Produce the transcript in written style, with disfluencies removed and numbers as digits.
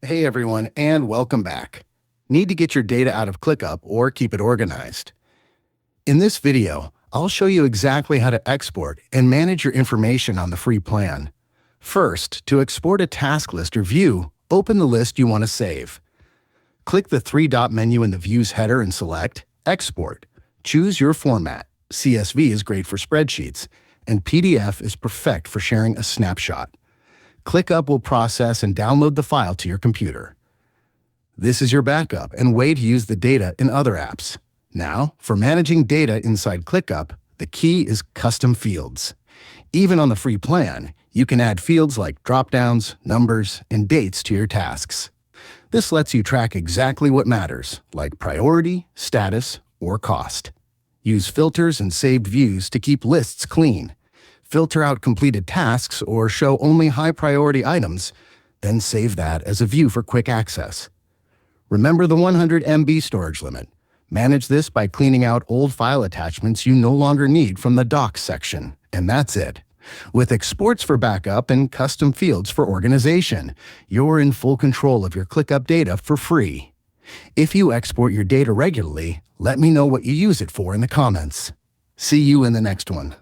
Hey everyone, and welcome back. Need to get your data out of ClickUp or keep it organized? In this video, I'll show you exactly how to export and manage your information on the free plan. First, to export a task list or view, open the list you want to save. Click the three-dot menu in the Views header and select Export. Choose your format. CSV is great for spreadsheets, and PDF is perfect for sharing a snapshot. ClickUp will process and download the file to your computer. This is your backup and way to use the data in other apps. Now, for managing data inside ClickUp, the key is custom fields. Even on the free plan, you can add fields like drop-downs, numbers, and dates to your tasks. This lets you track exactly what matters, like priority, status, or cost. Use filters and saved views to keep lists clean. Filter out completed tasks or show only high-priority items, then save that as a view for quick access. Remember the 100 MB storage limit. Manage this by cleaning out old file attachments you no longer need from the Docs section, and that's it. With exports for backup and custom fields for organization, you're in full control of your ClickUp data for free. If you export your data regularly, let me know what you use it for in the comments. See you in the next one.